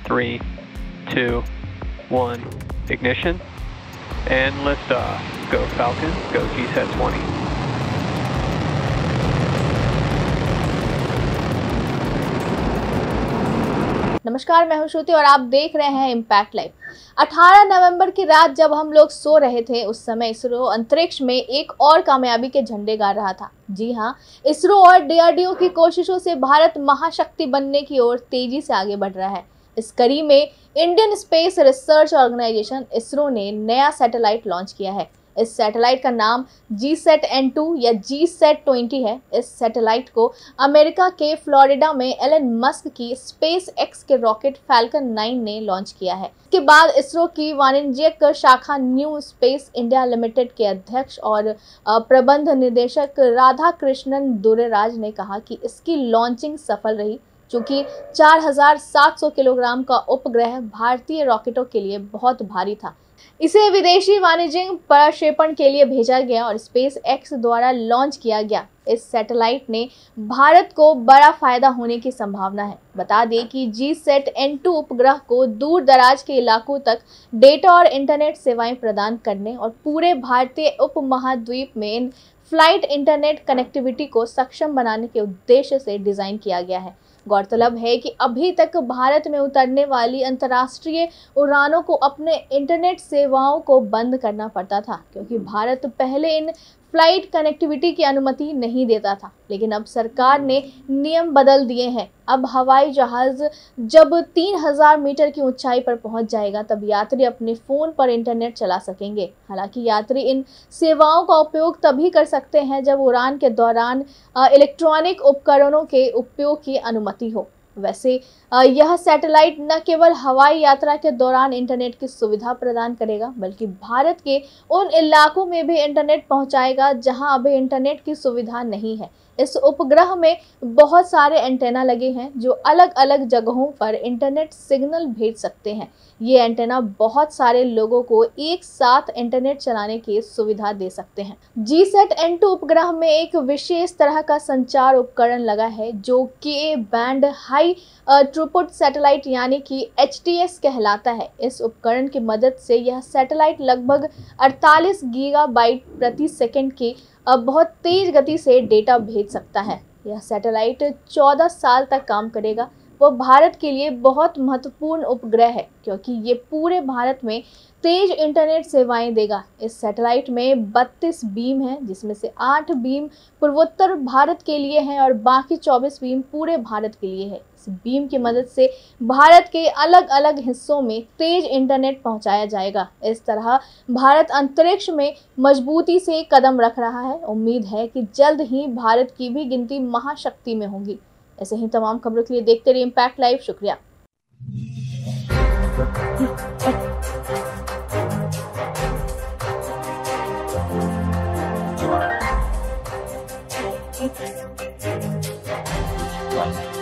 3, 2, 1, ignition, and liftoff. Go Falcon, go GSAT 20. नमस्कार, मैं हूं श्रुति और आप देख रहे हैं इम्पैक्ट लाइव। 18 नवंबर की रात जब हम लोग सो रहे थे, उस समय इसरो अंतरिक्ष में एक और कामयाबी के झंडे गाड़ रहा था। जी हां, इसरो और डीआरडीओ की कोशिशों से भारत महाशक्ति बनने की ओर तेजी से आगे बढ़ रहा है। इस कड़ी में Indian Space Research Organisation ISRO ने नया सैटेलाइट लॉन्च किया है। इस सैटेलाइट का नाम GSAT-N2 या GSAT-20 है। इस सैटेलाइट को अमेरिका के फ्लोरिडा में एलन मस्क की स्पेस एक्स के रॉकेट फैल्कन 9 ने लॉन्च किया है। इसके बाद इसरो की वाणिज्यिक शाखा न्यू स्पेस इंडिया लिमिटेड के अध्यक्ष और प्रबंध निदेशक राधाकृष्णन दुरेराज ने कहा कि इसकी लॉन्चिंग सफल रही, चूंकि 4700 किलोग्राम का उपग्रह भारतीय रॉकेटों के लिए बहुत भारी था। इसे विदेशी वाणिज्यिक प्रक्षेपण के लिए भेजा गया और स्पेस एक्स द्वारा लॉन्च किया गया। इस सैटेलाइट ने भारत को बड़ा फायदा होने की संभावना है। बता दें कि GSAT-N2 उपग्रह को दूर दराज के इलाकों तक डेटा और इंटरनेट सेवाएं प्रदान करने और पूरे भारतीय उपमहाद्वीप में इन फ्लाइट इंटरनेट कनेक्टिविटी को सक्षम बनाने के उद्देश्य से डिजाइन किया गया है। गौरतलब है कि अभी तक भारत में उतरने वाली अंतर्राष्ट्रीय उड़ानों को अपने इंटरनेट सेवाओं को बंद करना पड़ता था, क्योंकि भारत पहले इन फ्लाइट कनेक्टिविटी की अनुमति नहीं देता था। लेकिन अब सरकार ने नियम बदल दिए हैं। अब हवाई जहाज जब 3000 मीटर की ऊंचाई पर पहुंच जाएगा, तब यात्री अपने फ़ोन पर इंटरनेट चला सकेंगे। हालांकि यात्री इन सेवाओं का उपयोग तभी कर सकते हैं जब उड़ान के दौरान इलेक्ट्रॉनिक उपकरणों के उपयोग की अनुमति हो। वैसे यह सैटेलाइट न केवल हवाई यात्रा के दौरान इंटरनेट की सुविधा प्रदान करेगा, बल्कि भारत के उन इलाकों में भी इंटरनेट पहुंचाएगा जहां अभी इंटरनेट की सुविधा नहीं है। इस उपग्रह में बहुत सारे एंटेना लगे हैं जो अलग अलग जगहों पर इंटरनेट सिग्नल भेज सकते हैं। ये एंटेना बहुत सारे लोगों को एक साथ इंटरनेट चलाने की सुविधा दे सकते हैं। GSAT-N2 उपग्रह में एक विशेष तरह का संचार उपकरण लगा है जो Ka band high throughput satellite यानी कि HTS कहलाता है। इस उपकरण की मदद से यह सैटेलाइट लगभग 48 गीगाबाइट प्रति सेकंड की बहुत तेज गति से डेटा भेज सकता है। यह सैटेलाइट 14 साल तक काम करेगा। वो भारत के लिए बहुत महत्वपूर्ण उपग्रह है, क्योंकि ये पूरे भारत में तेज इंटरनेट सेवाएं देगा। इस सैटेलाइट में 32 बीम हैं, जिसमें से 8 बीम पूर्वोत्तर भारत के लिए हैं और बाकी 24 बीम पूरे भारत के लिए है। इस बीम की मदद से भारत के अलग अलग हिस्सों में तेज इंटरनेट पहुंचाया जाएगा। इस तरह भारत अंतरिक्ष में मजबूती से कदम रख रहा है। उम्मीद है कि जल्द ही भारत की भी गिनती महाशक्ति में होगी। ऐसे ही तमाम खबरों के लिए देखते रहिए इम्पैक्ट लाइव। शुक्रिया। Right.